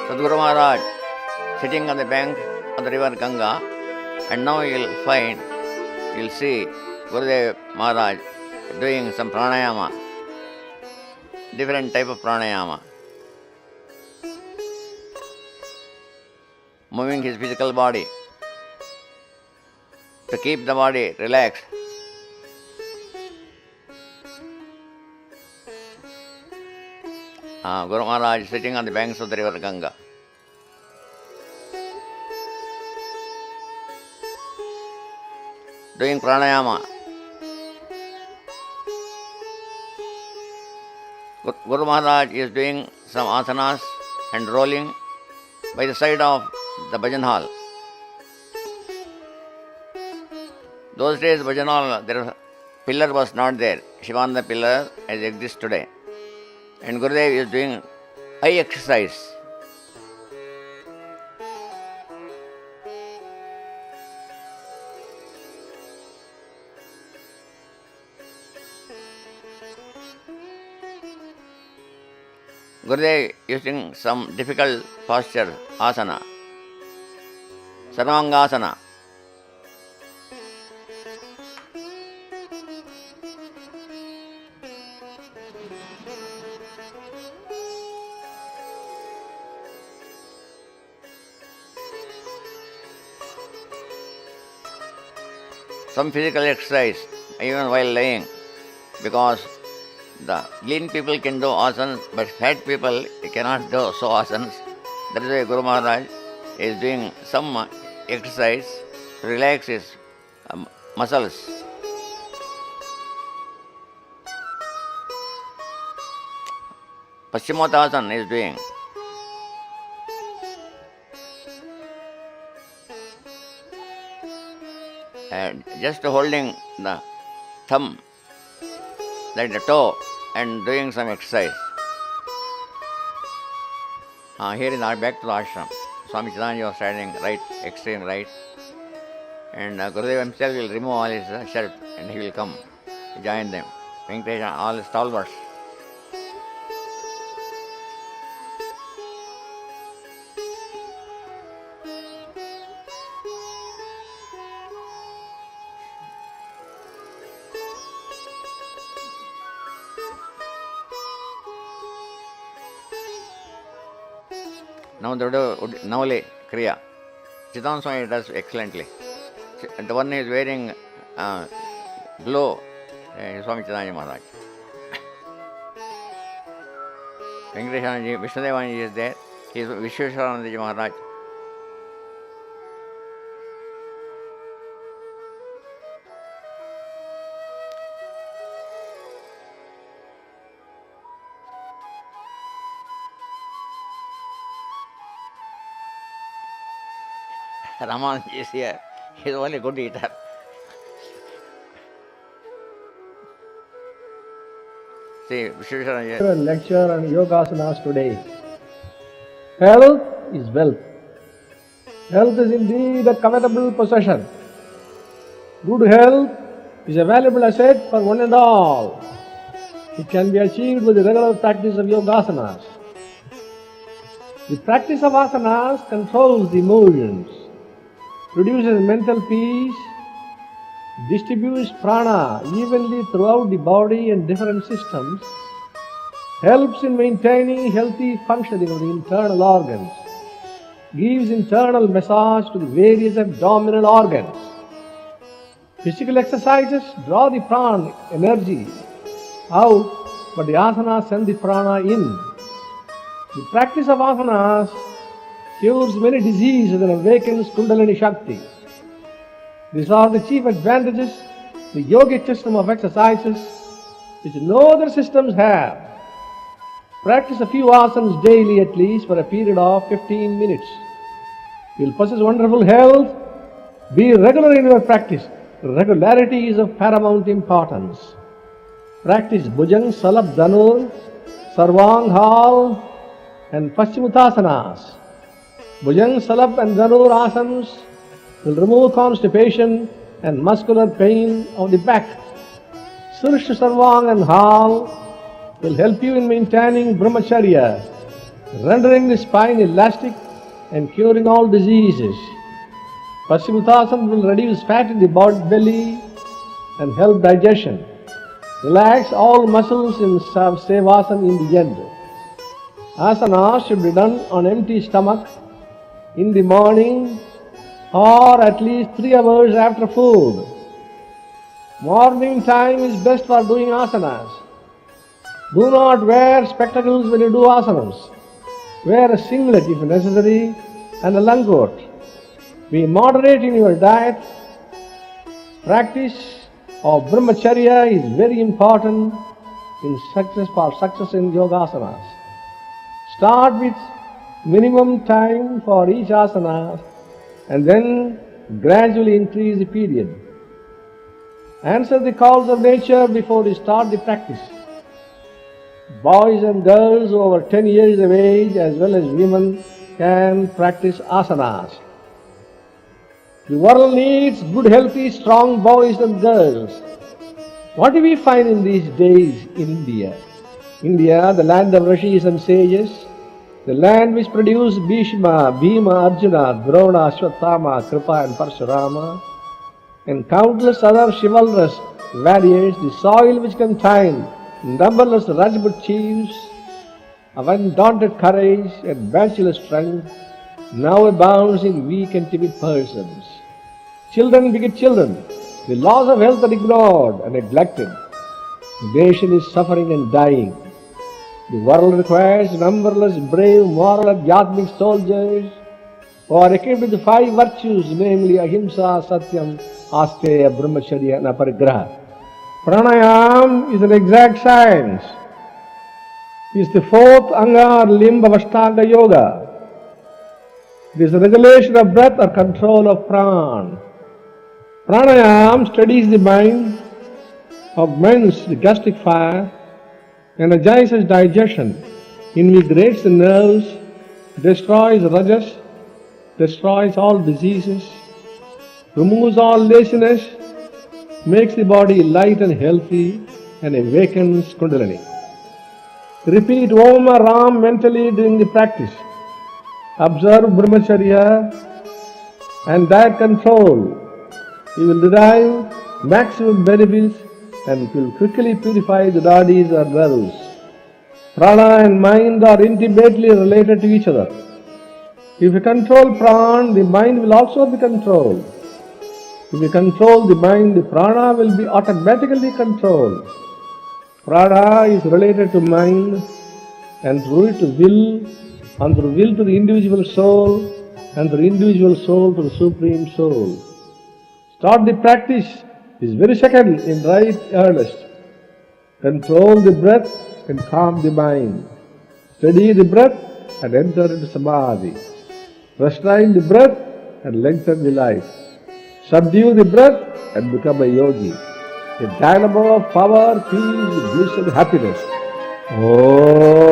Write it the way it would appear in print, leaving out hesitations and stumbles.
Sadguru Maharaj sitting on the bank of the river Ganga, and now you'll see Gurudev Maharaj doing some pranayama, different type of pranayama, moving his physical body to keep the body relaxed. Guru Maharaj is sitting on the banks of the river Ganga. Doing pranayama. Guru Maharaj is doing some asanas and rolling by the side of the bhajan hall. Those days bhajan hall, pillar was not there. Sivananda pillar as exists today. And Gurudev is doing eye exercise. Gurudev using some difficult posture, asana, sarvangasana. Some physical exercise even while lying, because the lean people can do asanas, but fat people cannot do so asanas. That is why Guru Maharaj is doing some exercise to relax his muscles. Paschimottanasana is doing. And just holding the thumb, like the toe, and doing some exercise. Here in our back to the ashram, Swami Sivananda was standing right, extreme right, and Gurudev himself will remove all his shirt and he will come join them. Venkatesha, all his stalwarts. Now the Navale Kriya. Chittavana Swami does excellently. The one is wearing blue, Swami Chidananda Maharaj. Venkateshanji, Vishnudevanji is there. He is Vishweswaranandaji Maharaj. Ramanji is here. He is only good eater. See, Vishweswaranji. Lecture on Yogasanas today. Health is wealth. Health is indeed a covetable possession. Good health is a valuable asset for one and all. It can be achieved with the regular practice of Yogasanas. The practice of asanas controls the emotions, produces mental peace, distributes prana evenly throughout the body and different systems, helps in maintaining healthy functioning of the internal organs, gives internal massage to the various abdominal organs. Physical exercises draw the prana energy out, but the asanas send the prana in. The practice of asanas cures many diseases and awakens Kundalini Shakti. These are the chief advantages the yogic system of exercises which no other systems have. Practice a few asanas daily at least for a period of 15 minutes. You will possess wonderful health. Be regular in your practice. Regularity is of paramount importance. Practice bhajan, salab, dhanur, sarvang, hal and paschimottanasana. Bhajan, salab and dhanur asanas will remove constipation and muscular pain of the back. Sursh, sarvang and hal will help you in maintaining brahmacharya. rendering the spine elastic and curing all diseases. Paschimottanasana will reduce fat in the body belly and help digestion. Relax all muscles in Sevasana in the end. Asanas should be done on empty stomach in the morning or at least 3 hours after food. Morning time is best for doing asanas. Do not wear spectacles when you do asanas. Wear a singlet if necessary and a langot. Be moderate in your diet. Practice of brahmacharya is very important for success in yogasanas. Start with minimum time for each asana and then gradually increase the period. Answer the calls of nature before you start the practice. Boys and girls over 10 years of age as well as women can practice asanas. The world needs good, healthy, strong boys and girls. What do we find in these days in India? India, the land of rishis and sages, the land which produced Bhishma, Bhima, Arjuna, Drona, Ashwatthama, Kripa and Parshurama, and countless other chivalrous warriors, the soil which contained numberless Rajput chiefs of undaunted courage and bachelor strength, now abounds in weak and timid persons. Children beget children. The laws of health are ignored and neglected. The nation is suffering and dying. The world requires numberless brave, moral and yatmic soldiers who are equipped with the 5 virtues, namely ahimsa, satyam, asteya, brahmacharya and aparigraha. Pranayama is an exact science. It is the 4th anga or limb of Ashtanga Yoga. It is the regulation of breath or control of prana. Pranayama steadies the mind, augments the gastric fire, energizes digestion, invigorates the nerves, destroys rajas, destroys all diseases, removes all laziness, makes the body light and healthy, and awakens Kundalini. Repeat Om or Ram mentally during the practice. Observe brahmacharya and diet control. You will derive maximum benefits and will quickly purify the bodies or nerves. Prana and mind are intimately related to each other. If you control prana, the mind will also be controlled. If you control the mind, the prana will be automatically controlled. Prana is related to mind and through it to will, and through will to the individual soul, and through individual soul to the Supreme Soul. Start the practice this very second in right earnest. Control the breath and calm the mind. Steady the breath and enter into samadhi. Restrain the breath and lengthen the life. Subdue the breath and become a yogi. A dynamo of power, peace, bliss and happiness. Oh.